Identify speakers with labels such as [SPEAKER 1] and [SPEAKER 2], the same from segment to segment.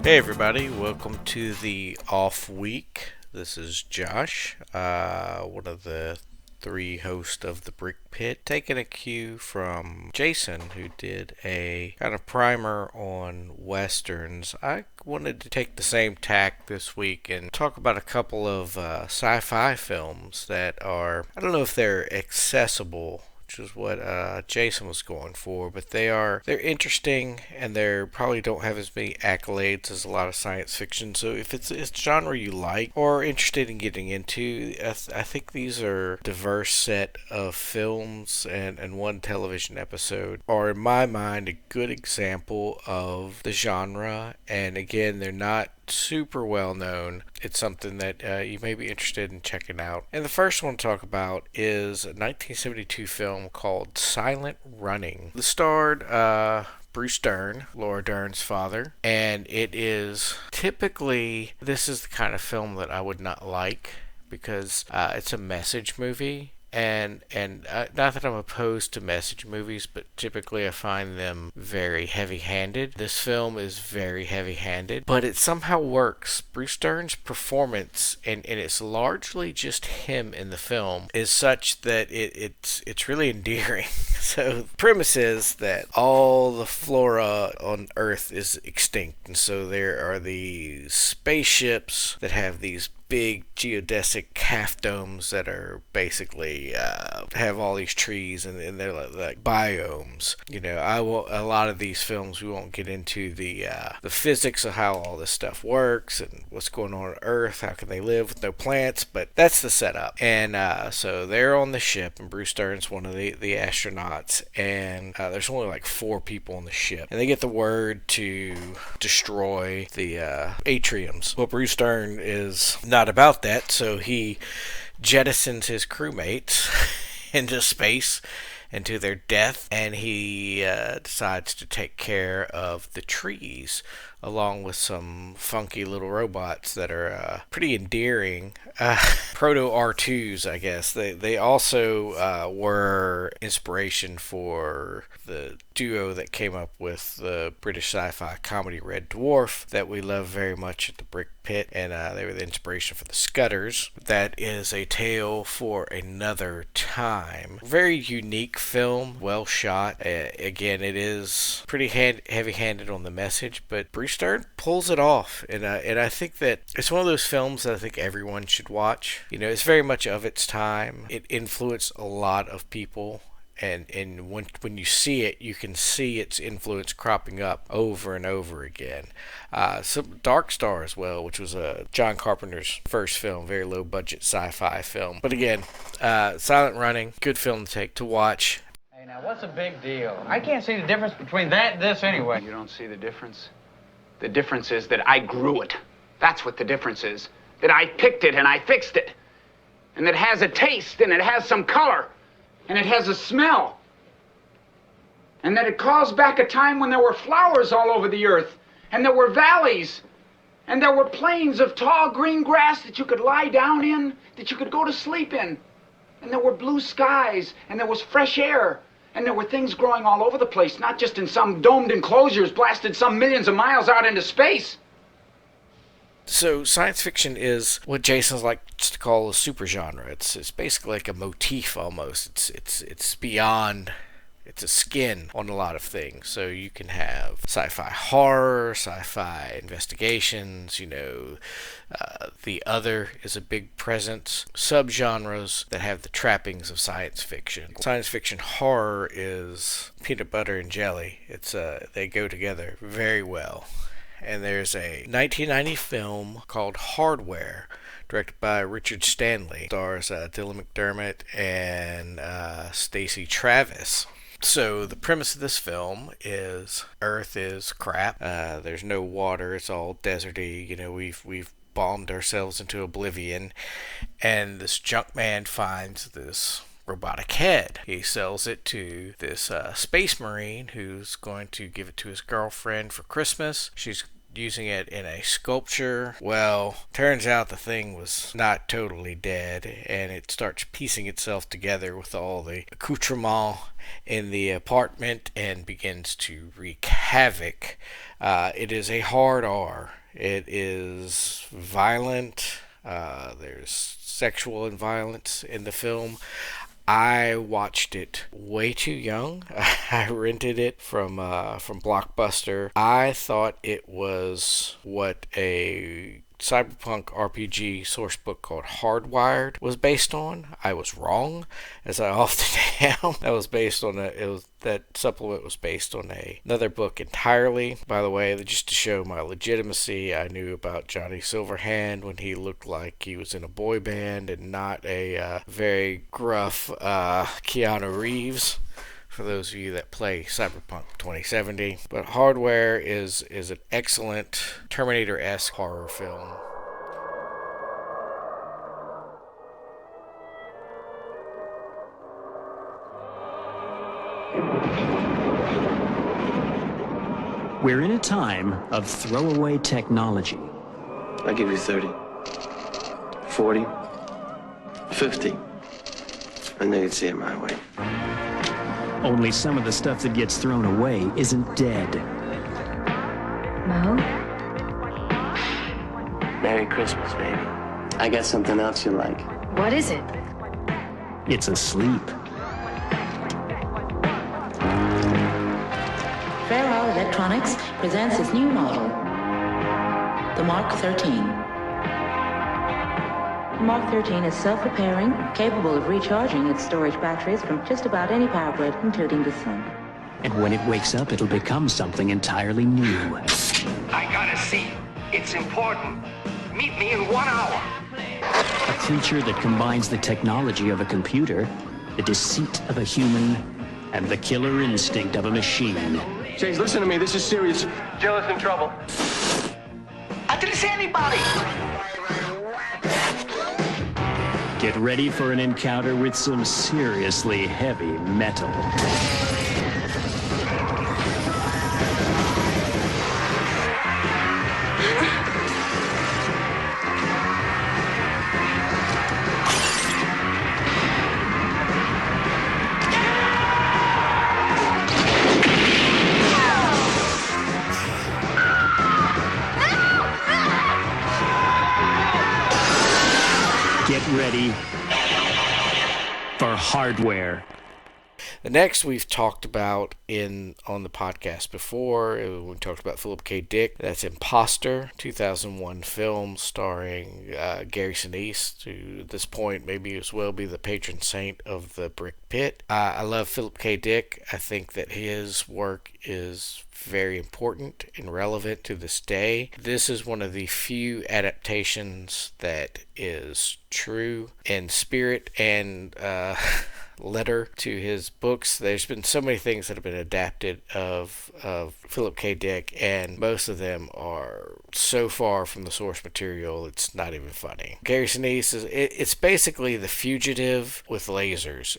[SPEAKER 1] Hey everybody, welcome to the off week. This is Josh, one of the three hosts of the Brick Pit, taking a cue from Jason, who did a kind of primer on westerns. I wanted to take the same tack this week and talk about a couple of sci-fi films that are, I don't know if they're accessible, which is what Jason was going for, but they're interesting, and they probably don't have as many accolades as a lot of science fiction. So if it's a genre you like or interested in getting into, I think these are a diverse set of films and one television episode are, in my mind, a good example of the genre. And again, they're not super well known. It's something that you may be interested in checking out. And the first one to talk about is a 1972 film called Silent Running. This starred Bruce Dern, Laura Dern's father, and it is typically, this is the kind of film that I would not like because it's a message movie. And not that I'm opposed to message movies, but typically I find them very heavy-handed. This film is very heavy-handed, but it somehow works. Bruce Dern's performance, and it's largely just him in the film, is such that it's really endearing. So the premise is that all the flora on Earth is extinct, and so there are these spaceships that have these big geodesic half domes that are basically have all these trees, and they're like biomes. You know, a lot of these films we won't get into the physics of how all this stuff works and what's going on Earth. How can they live with no plants? But that's the setup. And so they're on the ship, and Bruce Dern's one of the astronauts, and there's only like 4 people on the ship, and they get the word to destroy the atriums. Well, Bruce Dern is not about that, so he jettisons his crewmates into space and to their death, and he decides to take care of the trees along with some funky little robots that are pretty endearing. Proto R2s, I guess. They also were inspiration for the duo that came up with the British sci-fi comedy Red Dwarf that we love very much at the Brick Pit, and they were the inspiration for the Scudders. That is a tale for another time. Very unique film, well shot. Again, it is pretty heavy-handed on the message, but Bruce Dern pulls it off, and I think that it's one of those films that I think everyone should watch. You know, it's very much of its time. It influenced a lot of people. And when you see it, you can see its influence cropping up over and over again. Some Dark Star as well, which was John Carpenter's first film, very low budget sci-fi film. But again, Silent Running, good film to watch.
[SPEAKER 2] Hey, now what's a big deal? I can't see the difference between that and this anyway.
[SPEAKER 3] You don't see the difference? The difference is that I grew it. That's what the difference is. That I picked it and I fixed it. And it has a taste and it has some color. And it has a smell. And that it calls back a time when there were flowers all over the earth. And there were valleys. And there were plains of tall green grass that you could lie down in, that you could go to sleep in. And there were blue skies. And there was fresh air. And there were things growing all over the place, not just in some domed enclosures blasted some millions of miles out into space.
[SPEAKER 1] So science fiction is what Jason's likes to call a supergenre. It's basically like a motif almost. It's beyond. It's a skin on a lot of things. So you can have sci-fi horror, sci-fi investigations, The Other is a big presence. Subgenres that have the trappings of science fiction. Science fiction horror is peanut butter and jelly. They go together very well. And there's a 1990 film called Hardware, directed by Richard Stanley. Stars Dylan McDermott and Stacey Travis. So the premise of this film is Earth is crap. There's no water. It's all deserty. We've bombed ourselves into oblivion, and this junk man finds this robotic head. He sells it to this space marine who's going to give it to his girlfriend for Christmas. She's using it in a sculpture. Well, turns out the thing was not totally dead, and it starts piecing itself together with all the accoutrements in the apartment and begins to wreak havoc. It is a hard R. It is violent. There's sexual and violence in the film. I watched it way too young. I rented it from Blockbuster. I thought it was what a cyberpunk RPG source book called Hardwired was based on. I was wrong, as I often am. That supplement was based on another book entirely. By the way, just to show my legitimacy, I knew about Johnny Silverhand when he looked like he was in a boy band and not a very gruff Keanu Reeves, for those of you that play Cyberpunk 2070. But Hardware is an excellent Terminator-esque horror film.
[SPEAKER 4] We're in a time of throwaway technology.
[SPEAKER 5] I'll give you 30, 40, 50. I know you'd see it my way.
[SPEAKER 4] Only some of the stuff that gets thrown away isn't dead.
[SPEAKER 6] Mo?
[SPEAKER 5] Merry Christmas, baby. I got something else you like.
[SPEAKER 6] What is it?
[SPEAKER 4] It's asleep.
[SPEAKER 7] Fairhour Electronics presents its new model, the Mark 13. The Mark 13 is self-repairing, capable of recharging its storage batteries from just about any power grid, including the sun.
[SPEAKER 4] And when it wakes up, it'll become something entirely new.
[SPEAKER 8] I gotta see. It's important. Meet me in 1 hour.
[SPEAKER 4] A creature that combines the technology of a computer, the deceit of a human, and the killer instinct of a machine.
[SPEAKER 5] Chase, listen to me. This is serious.
[SPEAKER 8] Jill is in trouble. I didn't see anybody.
[SPEAKER 4] Get ready for an encounter with some seriously heavy metal. Get ready for Hardware.
[SPEAKER 1] The next we've talked about on the podcast before. We talked about Philip K. Dick. That's Imposter, 2001 film starring Gary Sinise, who at this point maybe as well be the patron saint of the Brick Pit. I love Philip K. Dick. I think that his work is very important and relevant to this day. This is one of the few adaptations that is true in spirit and letter to his books. There's been so many things that have been adapted of Philip K. Dick, and most of them are so far from the source material it's not even funny. Gary Sinise it's basically The Fugitive with lasers.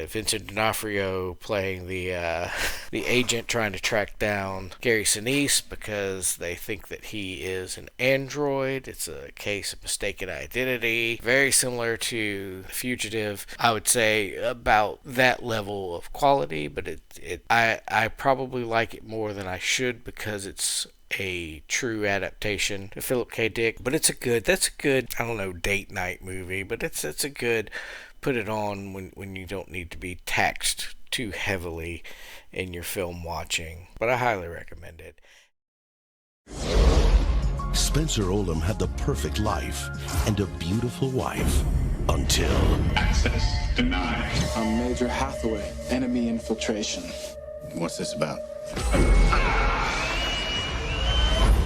[SPEAKER 1] Vincent D'Onofrio playing the agent trying to track down Gary Sinise because they think that he is an android. It's a case of mistaken identity, very similar to The Fugitive. I would say about that level of quality, but I probably like it more than I should because it's a true adaptation to Philip K. Dick. But that's a good, I don't know, date night movie, but it's a good put it on when you don't need to be taxed too heavily in your film watching. But I highly recommend it.
[SPEAKER 9] Spencer Oldham had the perfect life and a beautiful wife until...
[SPEAKER 10] Access denied. I'm Major Hathaway, enemy infiltration.
[SPEAKER 11] What's this about?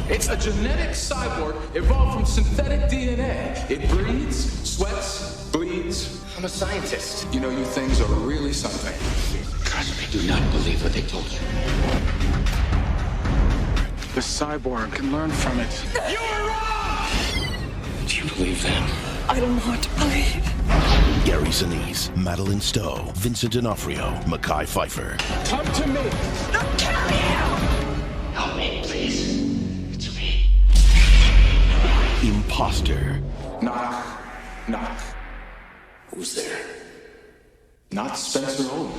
[SPEAKER 10] It's a genetic cyborg evolved from synthetic DNA. It breathes, sweats, bleeds.
[SPEAKER 8] I'm a scientist.
[SPEAKER 10] You know, you things are really something.
[SPEAKER 8] Trust me, do not believe what they told you.
[SPEAKER 10] The cyborg can learn from it.
[SPEAKER 8] You were wrong! Do you believe them?
[SPEAKER 6] I don't want to believe.
[SPEAKER 9] Gary Sinise, Madeline Stowe, Vincent D'Onofrio, Mekhi Phifer.
[SPEAKER 10] Come to me.
[SPEAKER 8] Help me, please. It's me.
[SPEAKER 9] imposter.
[SPEAKER 10] Knock, knock. Who's there? Not Spencer Oldham.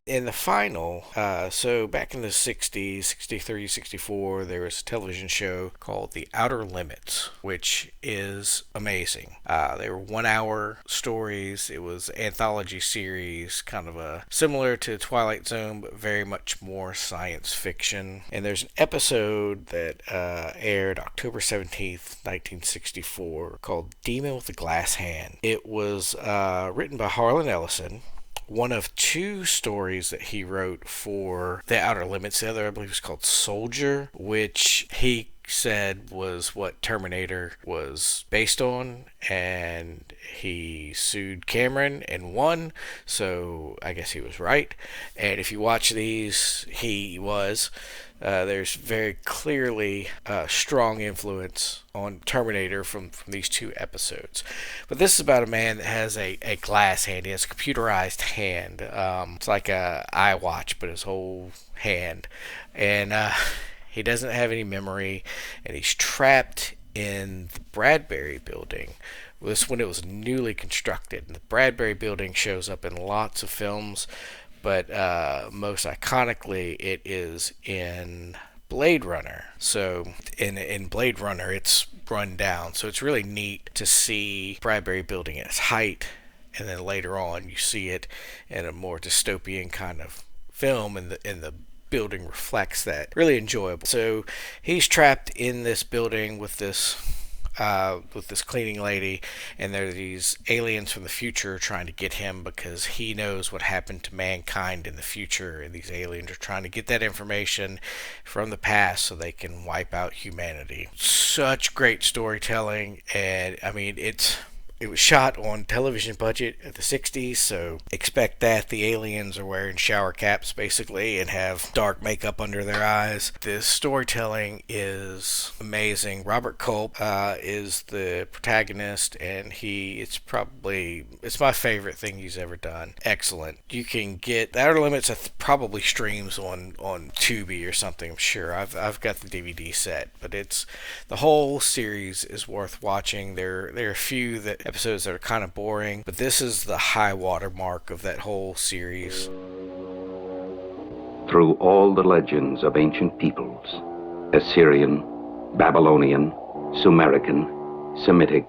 [SPEAKER 1] In the final, so back in the 60s, 63, 64, there was a television show called The Outer Limits, which is amazing. They were 1 hour stories. It was an anthology series, kind of similar to Twilight Zone, but very much more science fiction. And there's an episode that aired October 17th, 1964, called Demon with a Glass Hand. It was written by Harlan Ellison, one of 2 stories that he wrote for The Outer Limits. The other, I believe, was called Soldier, which he said was what Terminator was based on, and he sued Cameron and won, so I guess he was right. And if you watch these, he was. There's very clearly a strong influence on Terminator from these 2 episodes. But this is about a man that has a glass hand. He has a computerized hand. It's like a iWatch, but his whole hand. And he doesn't have any memory, and he's trapped in the Bradbury building. This when it was newly constructed. And the Bradbury building shows up in lots of films, but most iconically, it is in Blade Runner. So in Blade Runner, it's run down. So it's really neat to see Bradbury building at its height, and then later on, you see it in a more dystopian kind of film, and the building reflects that. Really enjoyable. So he's trapped in this building with this cleaning lady, and there are these aliens from the future trying to get him because he knows what happened to mankind in the future, and these aliens are trying to get that information from the past so they can wipe out humanity. Such great storytelling, and I mean, it was shot on television budget of the 60s, so expect that. The aliens are wearing shower caps, basically, and have dark makeup under their eyes. The storytelling is amazing. Robert Culp is the protagonist, and it's my favorite thing he's ever done. Excellent. You can get The Outer Limits probably streams on Tubi or something, I'm sure. I've got the DVD set, but the whole series is worth watching. There are a few episodes that are kind of boring, but this is the high water mark of that whole series.
[SPEAKER 11] Through all the legends of ancient peoples, Assyrian, Babylonian, Sumerican, Semitic,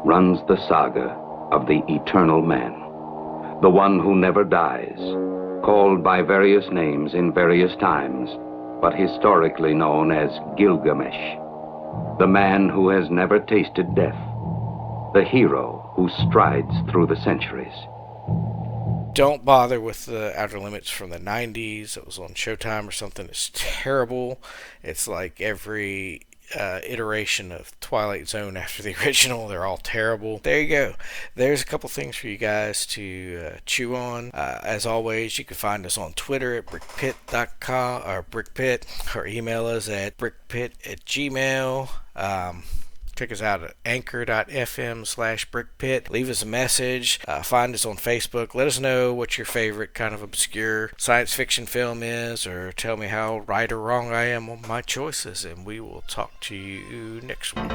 [SPEAKER 11] runs the saga of the eternal man, the one who never dies, called by various names in various times, but historically known as Gilgamesh, the man who has never tasted death, the hero who strides through the centuries.
[SPEAKER 1] Don't bother with The Outer Limits from the 90s. It was on Showtime or something. It's terrible. It's like every iteration of Twilight Zone after the original. They're all terrible. There you go. There's a couple things for you guys to chew on. As always, you can find us on Twitter at brickpit.com or brickpit, or email us at brickpit@gmail.com. Check us out at anchor.fm/brickpit. Leave us a message. Find us on Facebook. Let us know what your favorite kind of obscure science fiction film is, or tell me how right or wrong I am on my choices, and we will talk to you next week.